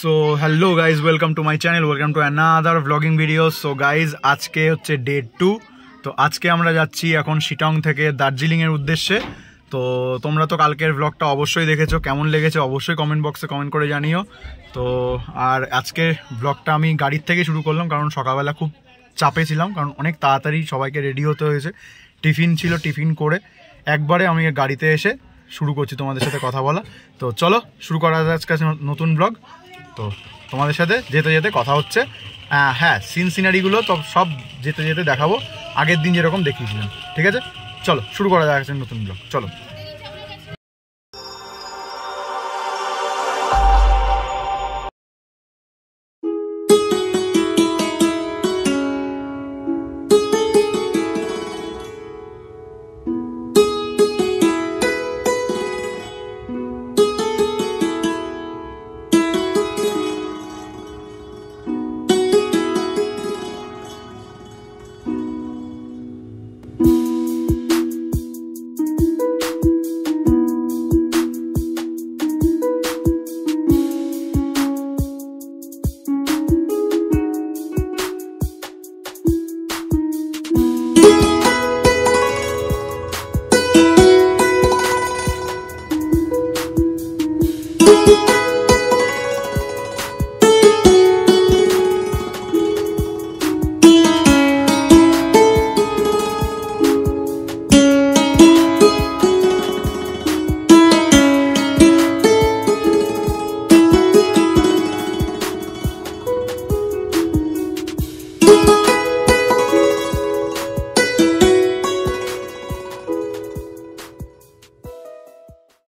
So hello guys, welcome to my channel, welcome to another blogging video. So guys, আজকে হচ্ছে day 2। তো আজকে আমরা যাচ্ছি এখন শিটং থেকে দার্জিলিংয়ের উদ্দেশ্যে। তো তোমরা তো কালকের ব্লগটা অবশ্যই দেখেছো, কেমন লেগেছে অবশ্যই কমেন্ট বক্সে কমেন্ট করে জানিও। তো আর আজকের ব্লগটা আমি গাড়ির থেকে শুরু করলাম, কারণ সকালবেলা খুব চাপে ছিলাম, কারণ অনেক তাড়াতাড়ি সবাইকে রেডি হতে হয়েছে। টিফিন ছিল, টিফিন করে একবারে আমি গাড়িতে এসে শুরু করছি তোমাদের সাথে কথা বলা। তো চলো শুরু করা যাক আজকে নতুন ব্লগ। তো তোমাদের সাথে যেতে যেতে কথা হচ্ছে। হ্যাঁ, সিনারিগুলো তো সব যেতে যেতে দেখাবো, আগের দিন যেরকম দেখিয়েছিলাম। ঠিক আছে, চলো শুরু করা যাক নতুন ব্লগ। চলো।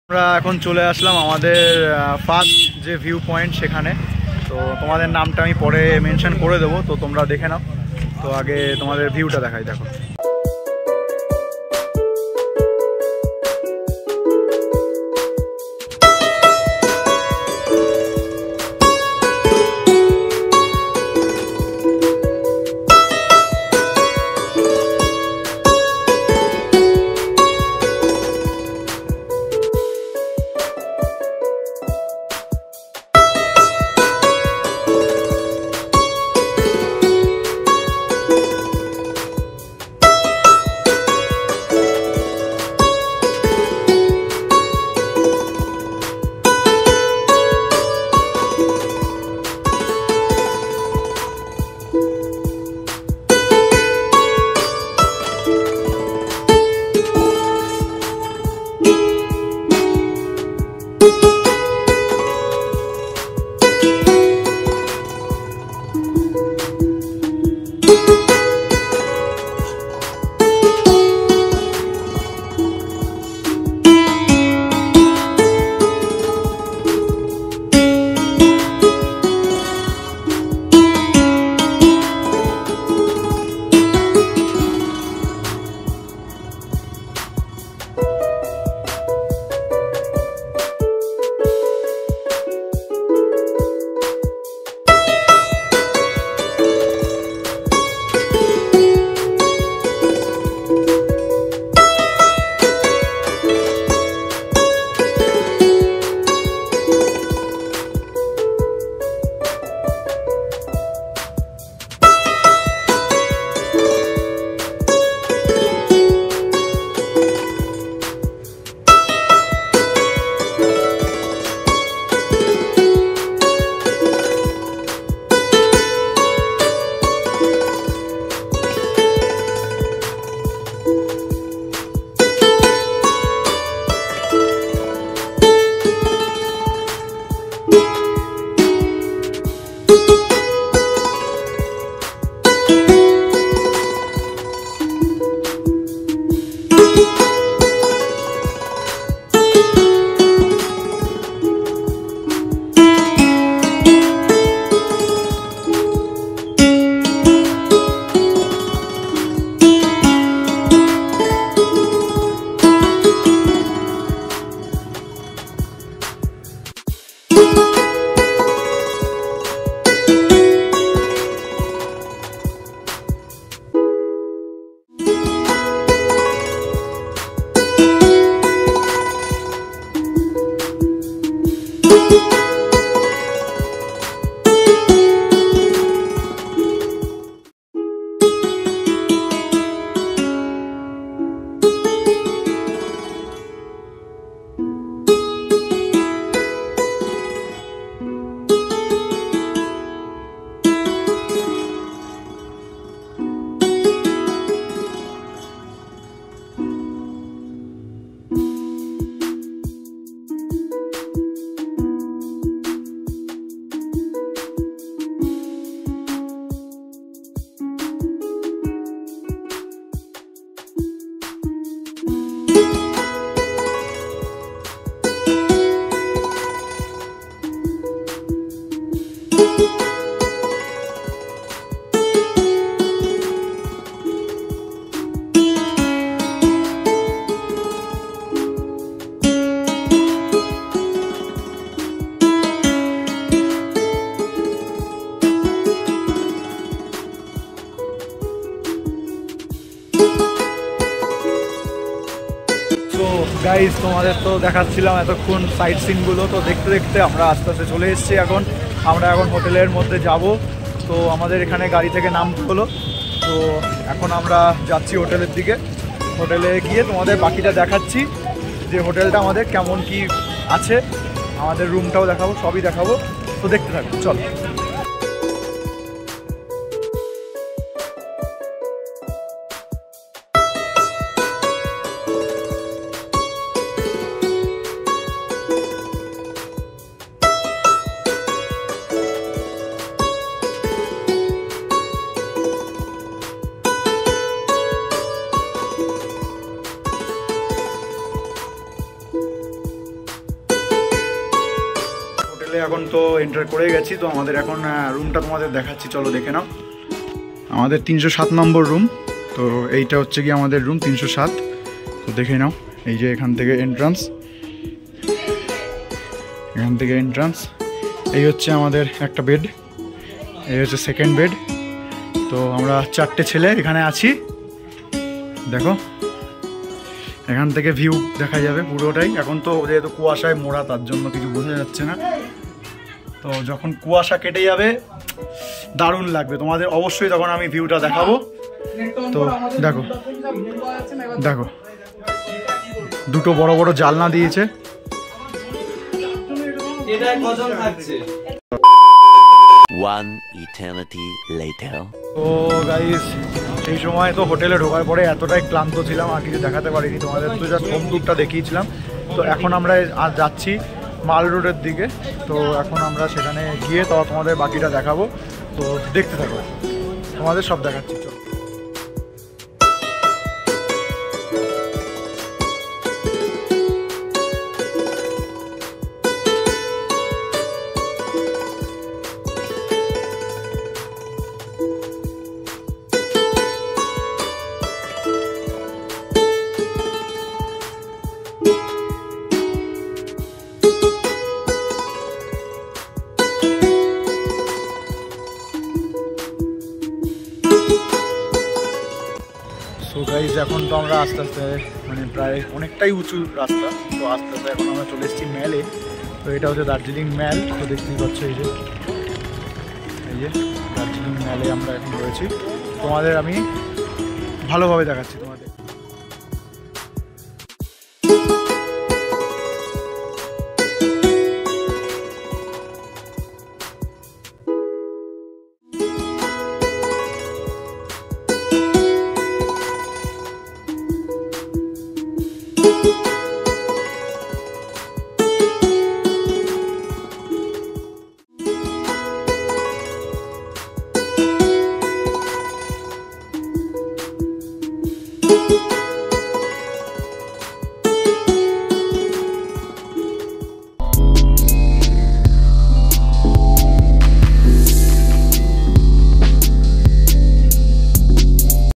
আমরা এখন চলে আসলাম আমাদের ফার্স্ট যে ভিউ পয়েন্ট সেখানে। তো তোমাদের নামটা আমি পরে মেনশন করে দেবো, তো তোমরা দেখে নাও। তো আগে তোমাদের ভিউটা দেখাই, দেখো। গাইজ তোমাদের তো দেখাচ্ছিলাম এতক্ষণ সাইট সিনগুলো, তো দেখতে দেখতে আমরা আস্তে আস্তে চলে এসেছি। আমরা এখন হোটেলের মধ্যে যাব। তো আমাদের এখানে গাড়ি থেকে নামতে হলো, তো এখন আমরা যাচ্ছি হোটেলের দিকে। হোটেলে গিয়ে তোমাদের বাকিটা দেখাচ্ছি, যে হোটেলটা আমাদের কেমন কি আছে, আমাদের রুমটাও দেখাবো, সবই দেখাবো। তো দেখতে থাকবো, চলো। এখন তো এন্টার করে গেছি, তো আমাদের এখন রুমটা তোমাদের দেখাচ্ছি, চলো দেখে নাও। আমাদের 307 নম্বর রুম, তো এইটা হচ্ছে কি আমাদের রুম 307। তো দেখে নাও, এই যে এখান থেকে এন্ট্রান্স, এই হচ্ছে আমাদের একটা বেড, এই হচ্ছে সেকেন্ড বেড। তো আমরা 4টে ছেলে এখানে আছি, দেখো এখান থেকে ভিউ দেখা যাবে পুরোটাই। এখন তো যেহেতু কুয়াশায় মোড়া, তার জন্য কিছু বোঝা যাচ্ছে না। তো যখন কুয়াশা কেটে যাবে দারুণ লাগবে তোমাদের, অবশ্যই তখন আমি ভিউটা দেখাবো। তো দেখো দেখো, দুটো বড় বড় জানলা দিয়েছে। তো গাইস, সেই সময় তো হোটেলে ঢোকার পরে এতটাই ক্লান্ত ছিলাম, আর কিছু দেখাতে পারিনি তোমাদের, তো জাস্ট হোম ট্যুরটা দেখিয়েছিলাম। তো এখন আমরা আজ যাচ্ছি মাল রোডের দিকে। তো এখন আমরা সেখানে গিয়ে তোমাদের বাকিটা দেখাবো, তো দেখতে থাকো, তোমাদের সব দেখাচ্ছি, চলো। তো গাইজ, এখন তো আমরা আস্তে আস্তে মানে প্রায় অনেকটাই উঁচু রাস্তা, তো আস্তে আস্তে এখন আমরা চলে এসেছি ম্যালে। তো এটা হচ্ছে দার্জিলিং ম্যাল, তো দেখতেই পাচ্ছ এই যে দার্জিলিং ম্যালে আমরা এখন রয়েছি। তোমাদের আমি ভালোভাবে দেখাচ্ছি তোমাদের।